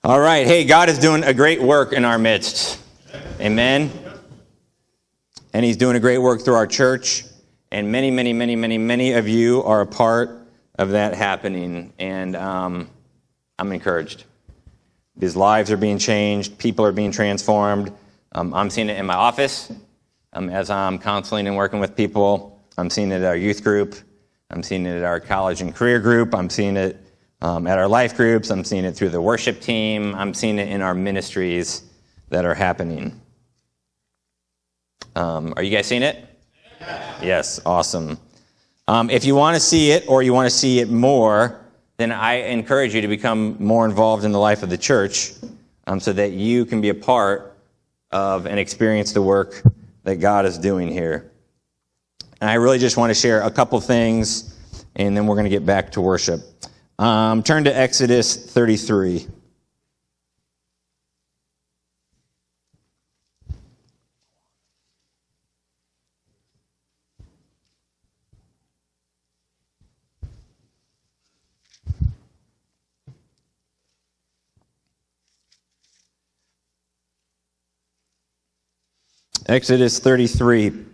All right. Hey, God is doing a great work in our midst. Amen. And he's doing a great work through our church. And many of you are a part of that happening. And I'm encouraged. These lives are being changed. People are being transformed. I'm seeing it in my office as I'm counseling and working with people. I'm seeing it at our youth group. I'm seeing it at our college and career group. I'm seeing it at our life groups. I'm seeing it through the worship team. I'm seeing it in our ministries that are happening. Are you guys seeing it? Yes, awesome. If you want to see it or you want to see it more, then I encourage you to become more involved in the life of the church so that you can be a part of and experience the work that God is doing here. And I really just want to share a couple things, and then we're going to get back to worship. Turn to Exodus 33. Exodus 33.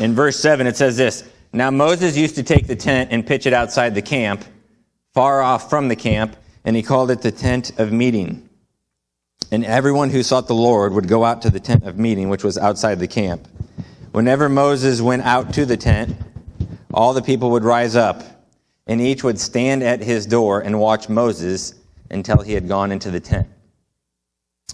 In verse 7, it says this: Now Moses used to take the tent and pitch it outside the camp, far off from the camp, and he called it the tent of meeting. And everyone who sought the Lord would go out to the tent of meeting, which was outside the camp. Whenever Moses went out to the tent, all the people would rise up, and each would stand at his door and watch Moses until he had gone into the tent.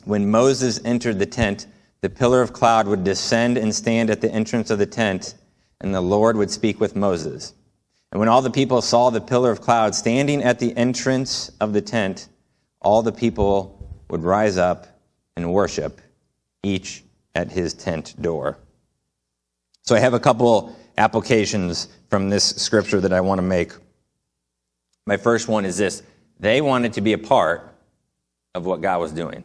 When Moses entered the tent, the pillar of cloud would descend and stand at the entrance of the tent, and the Lord would speak with Moses. And when all the people saw the pillar of cloud standing at the entrance of the tent, all the people would rise up and worship, each at his tent door. So I have a couple applications from this scripture that I want to make. My first one is this: they wanted to be a part of what God was doing.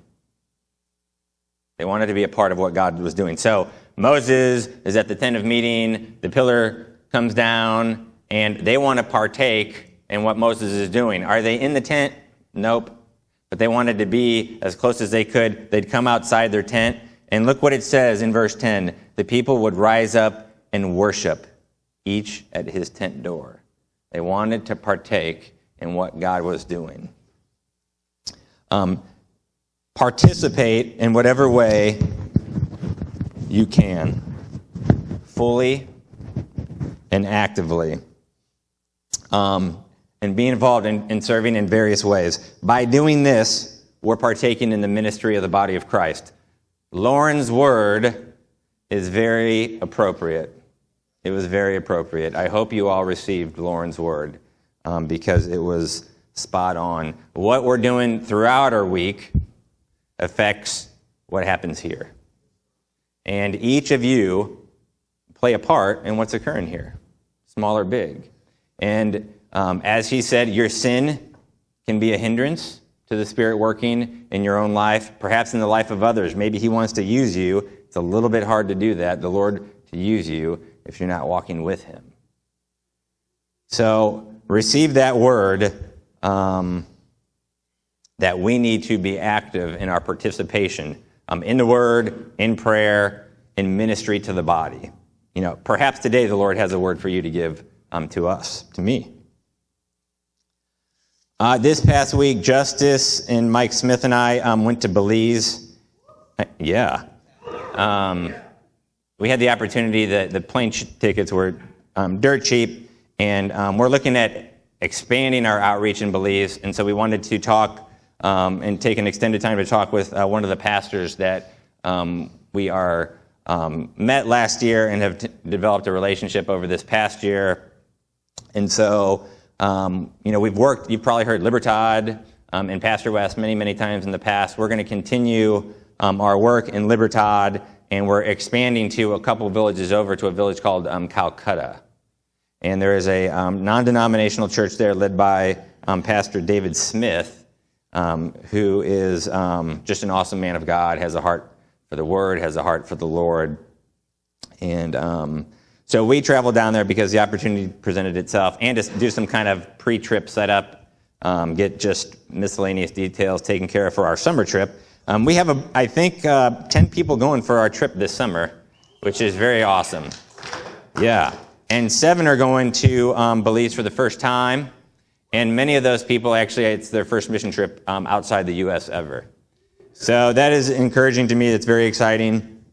They wanted to be a part of what God was doing. So Moses is at the tent of meeting, the pillar comes down, and they want to partake in what Moses is doing. Are they in the tent? Nope. But they wanted to be as close as they could. They'd come outside their tent, and look what it says in verse 10. The people would rise up and worship, each at his tent door. They wanted to partake in what God was doing. Participate in whatever way you can, fully and actively, and be involved in serving in various ways. By doing this, we're partaking in the ministry of the body of Christ. Lauren's word is very appropriate. It was very appropriate. I hope you all received Lauren's word because it was spot on. What we're doing throughout our week affects what happens here. And each of you play a part in what's occurring here, small or big. And as he said, your sin can be a hindrance to the Spirit working in your own life, perhaps in the life of others. Maybe he wants to use you. It's a little bit hard to do that, the Lord to use you, if you're not walking with him. So receive that word that we need to be active in our participation in the word, in prayer, in ministry to the body. You know, perhaps today the Lord has a word for you to give to us, to me. This past week, Justice and Mike Smith and I went to Belize. Yeah. We had the opportunity, the plane tickets were dirt cheap, and we're looking at expanding our outreach in Belize, and so we wanted to talk and take an extended time to talk with one of the pastors that we are met last year and have developed a relationship over this past year. And so, we've worked, you've probably heard Libertad and Pastor West many times in the past. We're going to continue our work in Libertad, and we're expanding to a couple villages over to a village called Calcutta. And there is a non-denominational church there led by Pastor David Smith, who is just an awesome man of God, has a heart for the Word, has a heart for the Lord. And so we traveled down there because the opportunity presented itself, and to do some kind of pre-trip setup get just miscellaneous details taken care of for our summer trip. We have, I think, 10 people going for our trip this summer, which is very awesome. Yeah. And 7 are going to Belize for the first time. And many of those people, actually, it's their first mission trip outside the U.S. ever. So that is encouraging to me. It's very exciting.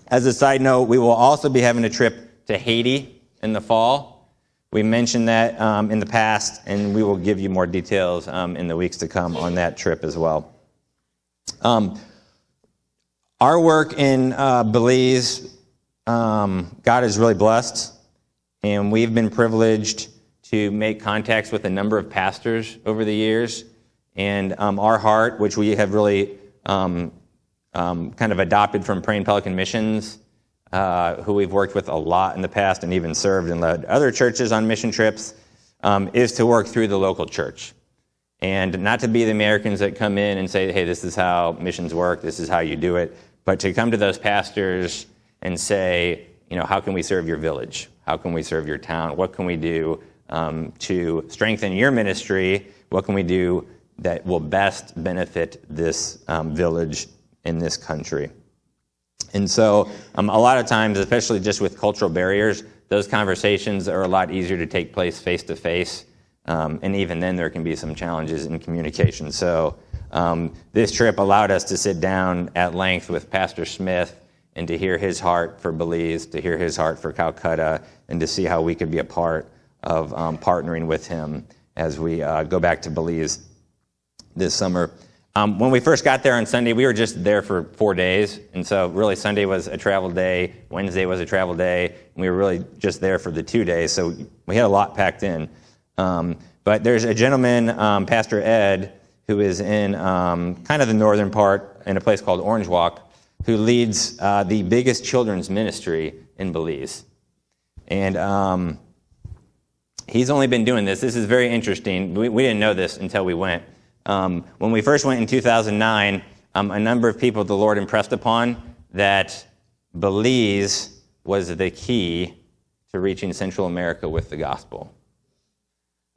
As a side note, we will also be having a trip to Haiti in the fall. We mentioned that in the past, and we will give you more details in the weeks to come on that trip as well. Our work in Belize, God is really blessed, and we've been privileged to make contacts with a number of pastors over the years. And our heart, which we have really kind of adopted from Praying Pelican Missions, who we've worked with a lot in the past and even served and led other churches on mission trips, is to work through the local church. And not to be the Americans that come in and say, hey, this is how missions work, this is how you do it, but to come to those pastors and say, how can we serve your village? How can we serve your town? What can we do to strengthen your ministry? What can we do that will best benefit this village in this country? And so a lot of times, especially just with cultural barriers, those conversations are a lot easier to take place face-to-face. And even then, there can be some challenges in communication. So this trip allowed us to sit down at length with Pastor Smith and to hear his heart for Belize, to hear his heart for Calcutta, and to see how we could be a part of partnering with him as we go back to Belize this summer. When we first got there on Sunday, we were just there for 4 days. And so really Sunday was a travel day, Wednesday was a travel day, and we were really just there for the 2 days. So we had a lot packed in. But there's a gentleman, Pastor Ed, who is in kind of the northern part in a place called Orange Walk, who leads the biggest children's ministry in Belize. And he's only been doing this. This is very interesting. We didn't know this until we went. When we first went in 2009, a number of people the Lord impressed upon that Belize was the key to reaching Central America with the gospel.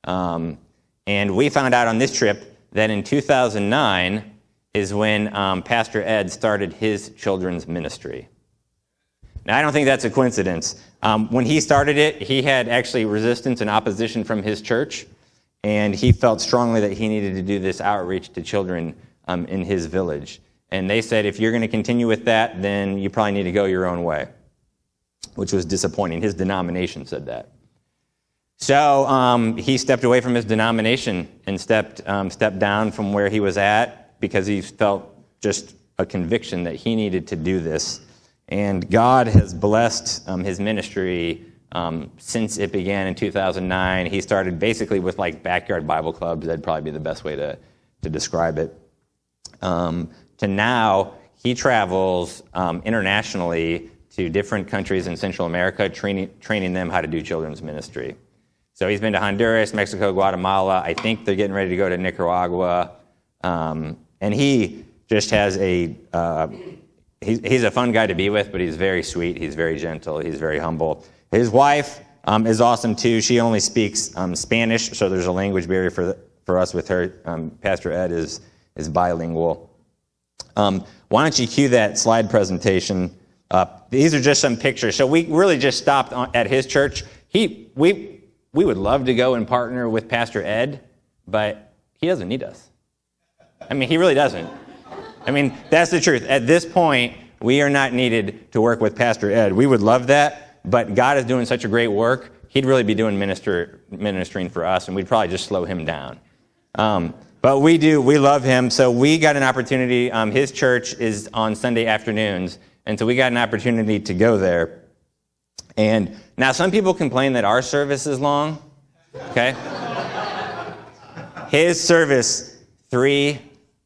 And we found out on this trip that in 2009 is when Pastor Ed started his children's ministry. Now, I don't think that's a coincidence. When he started it, he had actually resistance and opposition from his church, and he felt strongly that he needed to do this outreach to children in his village. And they said, if you're going to continue with that, then you probably need to go your own way, which was disappointing. His denomination said that. So he stepped away from his denomination and stepped down from where he was at because he felt just a conviction that he needed to do this. And God has blessed his ministry since it began in 2009. He started basically with like backyard Bible clubs. That'd probably be the best way to describe it. To now, he travels internationally to different countries in Central America, training them how to do children's ministry. So he's been to Honduras, Mexico, Guatemala. I think they're getting ready to go to Nicaragua. And he just has he's a fun guy to be with, but he's very sweet. He's very gentle. He's very humble. His wife is awesome too. She only speaks Spanish, so there's a language barrier for us with her. Pastor Ed is bilingual. Why don't you cue that slide presentation up? These are just some pictures. So we really just stopped at his church. We would love to go and partner with Pastor Ed, but he doesn't need us. I mean, he really doesn't. I mean, that's the truth. At this point, we are not needed to work with Pastor Ed. We would love that, but God is doing such a great work, he'd really be doing ministering for us, and we'd probably just slow him down. But we love him, so we got an opportunity. His church is on Sunday afternoons, and so we got an opportunity to go there. And now some people complain that our service is long, okay? His service, 3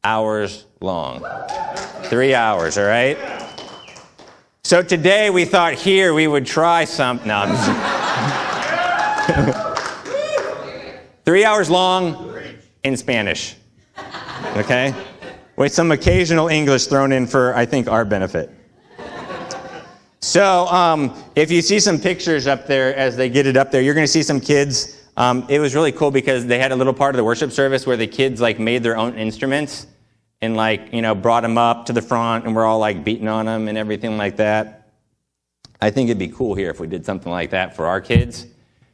hours long. 3 hours, all right? So today we thought here we would try some, no, I'm just 3 hours long in Spanish, okay? With some occasional English thrown in for, I think, our benefit. So if you see some pictures up there as they get it up there, you're going to see some kids it was really cool because they had a little part of the worship service where the kids like made their own instruments and like, brought them up to the front and we're all like beating on them and everything like that. I think it'd be cool here if we did something like that for our kids.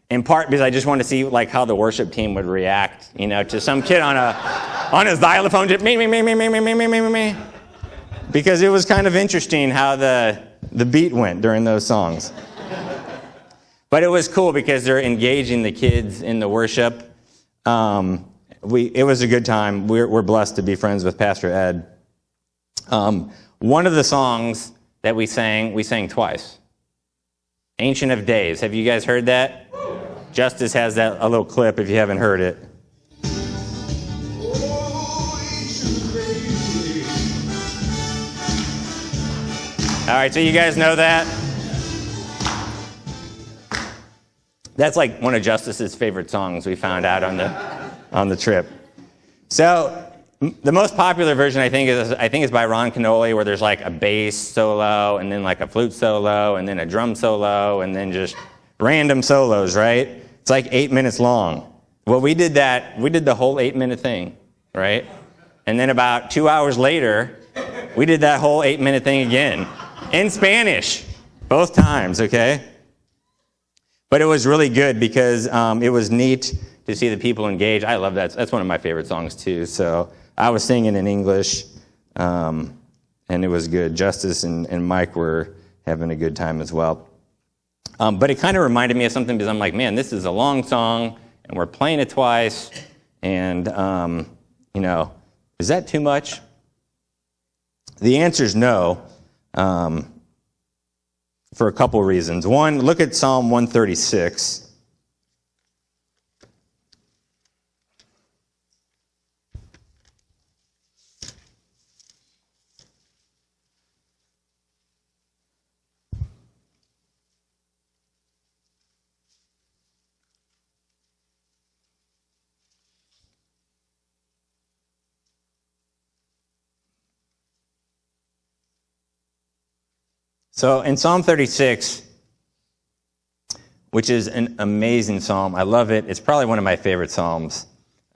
In part because I just want to see like how the worship team would react, to some kid on a xylophone, just me. Because it was kind of interesting how the beat went during those songs. But it was cool because they're engaging the kids in the worship. It was a good time. We're blessed to be friends with Pastor Ed. One of the songs that we sang twice. Ancient of Days. Have you guys heard that? Justice has a little clip if you haven't heard it. All right, so you guys know that? That's like one of Justice's favorite songs we found out on the trip. So the most popular version I think is by Ron Canoli, where there's like a bass solo and then like a flute solo and then a drum solo and then just random solos, right? It's like 8 minutes long. Well, we did the whole 8-minute thing, right? And then about 2 hours later, we did that whole 8-minute thing again in Spanish, both times, okay? But it was really good because it was neat to see the people engage. I love that. That's one of my favorite songs too. So I was singing in English, and it was good. Justice and Mike were having a good time as well. But it kind of reminded me of something because I'm like, man, this is a long song, and we're playing it twice, and, is that too much? The answer is no. For a couple reasons. One, look at Psalm 136. So in Psalm 36, which is an amazing psalm, I love it. It's probably one of my favorite psalms.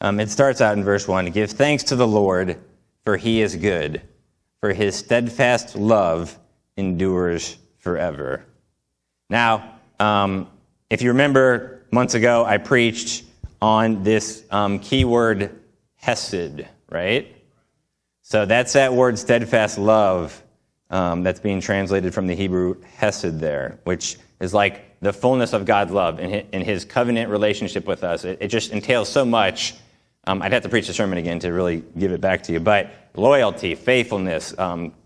It starts out in verse 1, give thanks to the Lord, for he is good, for his steadfast love endures forever. Now, if you remember months ago, I preached on this keyword hesed, right? So that's that word steadfast love. That's being translated from the Hebrew hesed there, which is like the fullness of God's love in his covenant relationship with us. It just entails so much. I'd have to preach the sermon again to really give it back to you. But loyalty, faithfulness,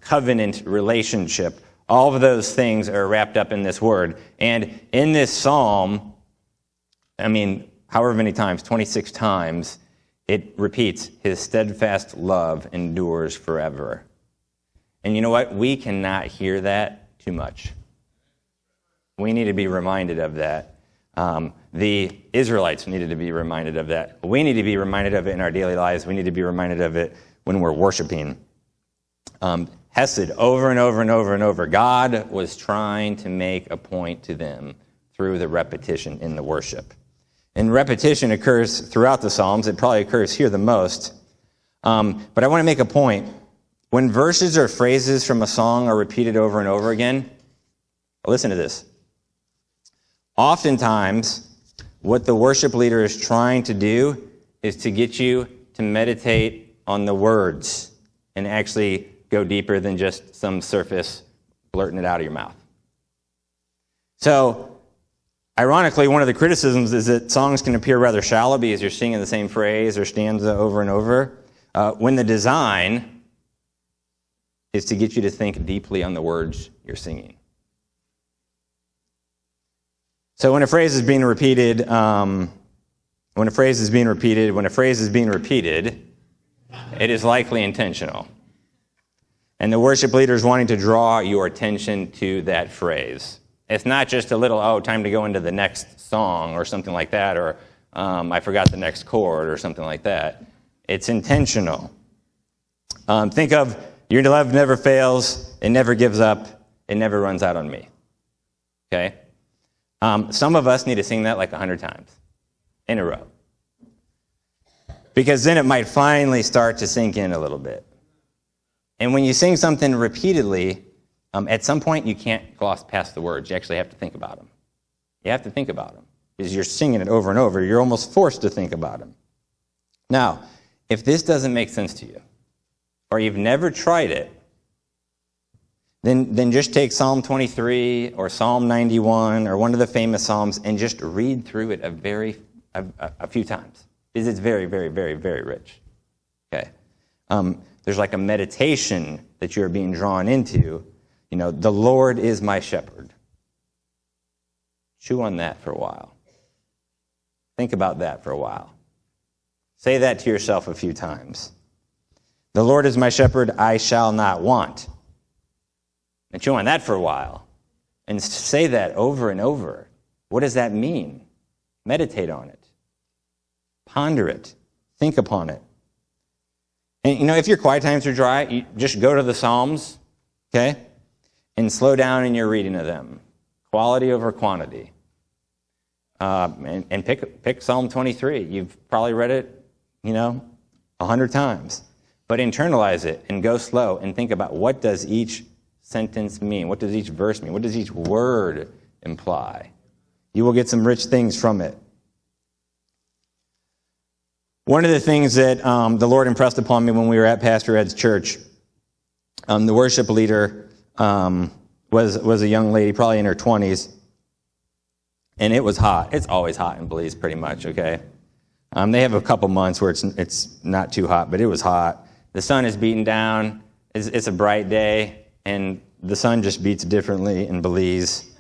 covenant relationship, all of those things are wrapped up in this word. And in this psalm, however many times, 26 times, it repeats, his steadfast love endures forever. And you know what? We cannot hear that too much. We need to be reminded of that. The Israelites needed to be reminded of that. We need to be reminded of it in our daily lives. We need to be reminded of it when we're worshiping. Hesed, over and over and over and over. God was trying to make a point to them through the repetition in the worship. And repetition occurs throughout the Psalms. It probably occurs here the most. But I want to make a point. When verses or phrases from a song are repeated over and over again, listen to this. Oftentimes, what the worship leader is trying to do is to get you to meditate on the words and actually go deeper than just some surface blurting it out of your mouth. So, ironically, one of the criticisms is that songs can appear rather shallow because you're singing the same phrase or stanza over and over, when the design is to get you to think deeply on the words you're singing. So when a phrase is being repeated, it is likely intentional. And the worship leader is wanting to draw your attention to that phrase. It's not just a little, time to go into the next song or something like that, or I forgot the next chord or something like that. It's intentional. Think of, your love never fails, it never gives up, it never runs out on me. Okay? Some of us need to sing that like 100 times. in a row. Because then it might finally start to sink in a little bit. And when you sing something repeatedly, at some point you can't gloss past the words. You actually have to think about them. You have to think about them. Because you're singing it over and over. You're almost forced to think about them. Now, if this doesn't make sense to you, or you've never tried it, then just take Psalm 23 or Psalm 91 or one of the famous Psalms and just read through it a few times. Because it's very, very, very, very rich. Okay. There's like a meditation that you're being drawn into. You know, the Lord is my shepherd. Chew on that for a while. Think about that for a while. Say that to yourself a few times. The Lord is my shepherd, I shall not want. And chew on that for a while. And say that over and over. What does that mean? Meditate on it. Ponder it. Think upon it. And, you know, if your quiet times are dry, you just go to the Psalms, okay? And slow down in your reading of them. Quality over quantity. And pick Psalm 23. You've probably read it, 100 times. But internalize it and go slow and think about what does each sentence mean? What does each verse mean? What does each word imply? You will get some rich things from it. One of the things that the Lord impressed upon me when we were at Pastor Ed's church, the worship leader was a young lady, probably in her 20s, and it was hot. It's always hot in Belize, pretty much, okay? They have a couple months where it's not too hot, but it was hot. The sun is beating down. It's a bright day, and the sun just beats differently in Belize.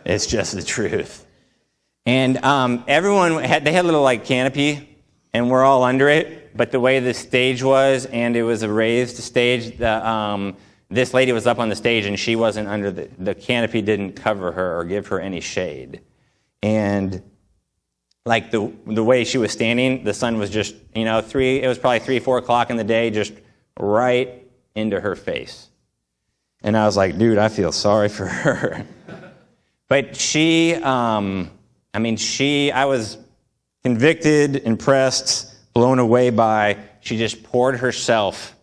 It's just the truth. And everyone had a little like canopy, and we're all under it. But the way the stage was, and it was a raised stage, this lady was up on the stage, and she wasn't under the canopy didn't cover her or give her any shade. And like the way she was standing, the sun was just, it was probably 3, 4 o'clock in the day, just right into her face. And I was like, dude, I feel sorry for her. But I was convicted, impressed, blown away by, she just poured herself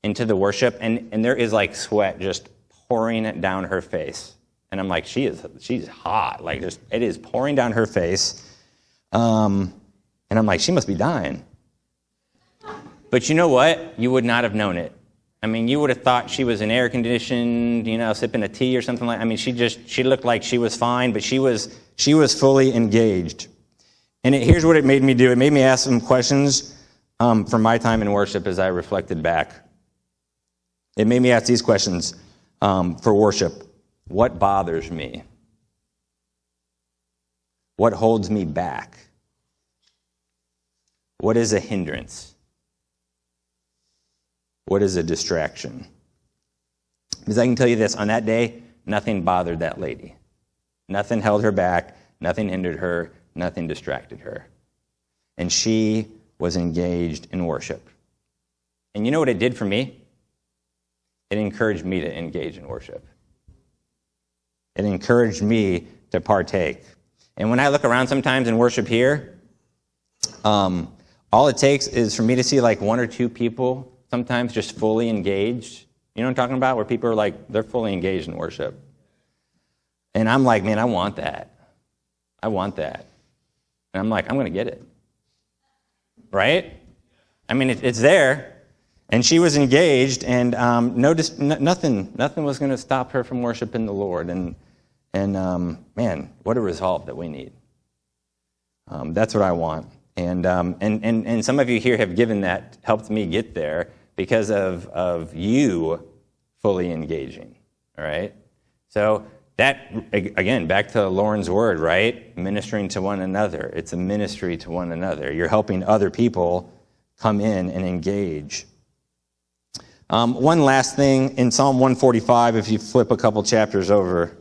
into the worship, and there is like sweat just pouring down her face. And I'm like, she's hot. Like it is pouring down her face. And I'm like, she must be dying. But you know what? You would not have known it. I mean, you would have thought she was in air conditioned, sipping a tea or something like. I mean, she looked like she was fine, but she was fully engaged. And here's what it made me do. It made me ask some questions from my time in worship as I reflected back. It made me ask these questions for worship. What bothers me? What holds me back? What is a hindrance? What is a distraction? Because I can tell you this, on that day, nothing bothered that lady. Nothing held her back, nothing hindered her, nothing distracted her. And she was engaged in worship. And you know what it did for me? It encouraged me to engage in worship. It encouraged me to partake. And when I look around sometimes and worship here, all it takes is for me to see like 1 or 2 people sometimes just fully engaged. You know what I'm talking about? Where people are like, they're fully engaged in worship. And I'm like, man, I want that. I want that. And I'm like, I'm going to get it. Right? I mean, it's there. And she was engaged, and nothing was going to stop her from worshiping the Lord. And man, what a resolve that we need. That's what I want. And some of you here have helped me get there because of you fully engaging. All right? So that, again, back to Lauren's word, right? Ministering to one another. It's a ministry to one another. You're helping other people come in and engage. One last thing, in Psalm 145, if you flip a couple chapters over,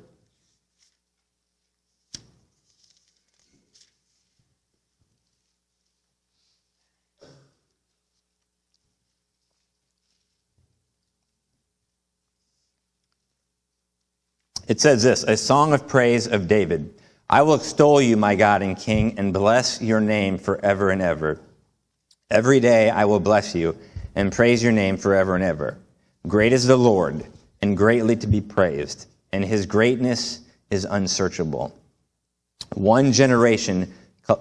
it says this, a song of praise of David. I will extol you, my God and King, and bless your name forever and ever. Every day I will bless you and praise your name forever and ever. Great is the Lord, and greatly to be praised, and his greatness is unsearchable. One generation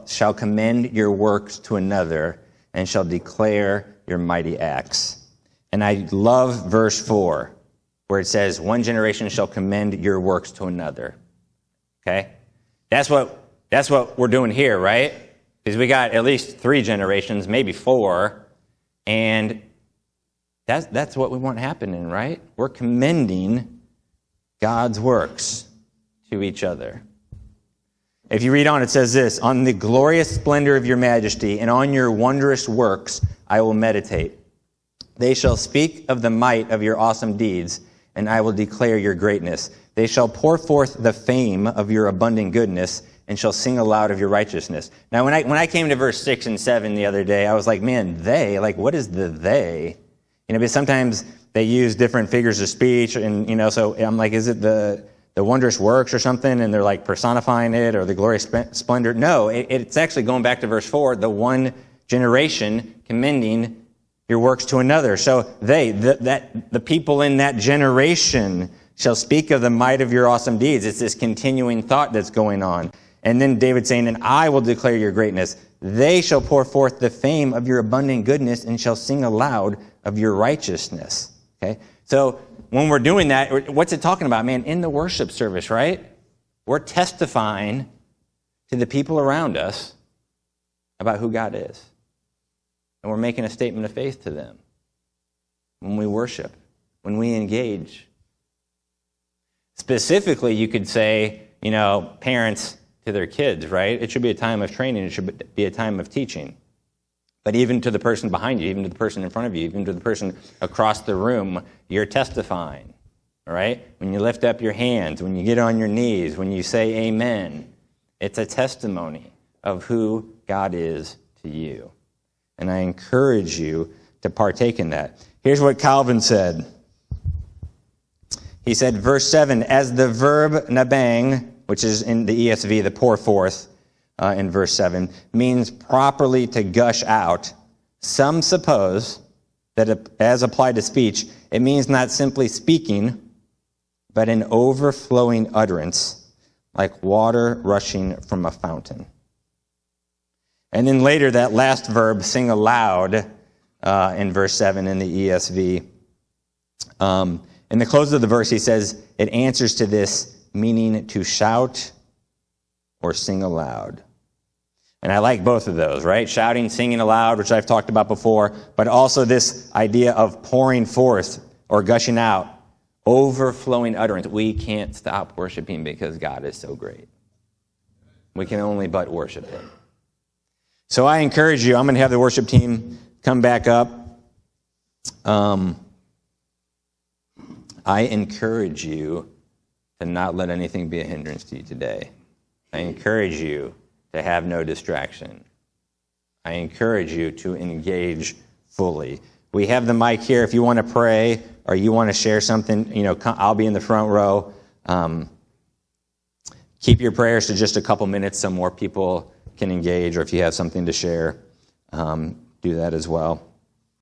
shall commend your works to another, and shall declare your mighty acts. And I love verse 4, where it says, one generation shall commend your works to another. Okay? That's what we're doing here, right? Because we got at least 3 generations, maybe 4, and that's what we want happening, right? We're commending God's works to each other. If you read on, it says this, on the glorious splendor of your majesty and on your wondrous works I will meditate. They shall speak of the might of your awesome deeds, and I will declare your greatness. They shall pour forth the fame of your abundant goodness, and shall sing aloud of your righteousness. Now, when I came to verse 6 and 7 the other day, I was like, man, they? Like, what is the they? Because sometimes they use different figures of speech, and, so I'm like, is it the wondrous works or something, and they're like personifying it, or the glorious splendor? No, it's actually going back to verse 4, the one generation commending your works to another. So the people in that generation shall speak of the might of your awesome deeds. It's this continuing thought that's going on. And then David saying, and I will declare your greatness. They shall pour forth the fame of your abundant goodness and shall sing aloud of your righteousness. Okay? So when we're doing that, what's it talking about, man? In the worship service, right? We're testifying to the people around us about who God is. And we're making a statement of faith to them when we worship, when we engage. Specifically, you could say, parents to their kids, right? It should be a time of training. It should be a time of teaching. But even to the person behind you, even to the person in front of you, even to the person across the room, you're testifying, all right? When you lift up your hands, when you get on your knees, when you say amen, it's a testimony of who God is to you. And I encourage you to partake in that. Here's what Calvin said. He said, verse 7, as the verb nabang, which is in the ESV, the pour forth in verse 7, means properly to gush out, some suppose that as applied to speech, it means not simply speaking, but an overflowing utterance, like water rushing from a fountain. And then later, that last verb, sing aloud, in verse 7 in the ESV. In the close of the verse, he says, it answers to this, meaning to shout or sing aloud. And I like both of those, right? Shouting, singing aloud, which I've talked about before, but also this idea of pouring forth or gushing out, overflowing utterance. We can't stop worshiping because God is so great. We can only but worship him. So I encourage you, I'm going to have the worship team come back up. I encourage you to not let anything be a hindrance to you today. I encourage you to have no distraction. I encourage you to engage fully. We have the mic here. If you want to pray or you want to share something, I'll be in the front row. Keep your prayers to just a couple minutes so more people can engage, or if you have something to share, do that as well.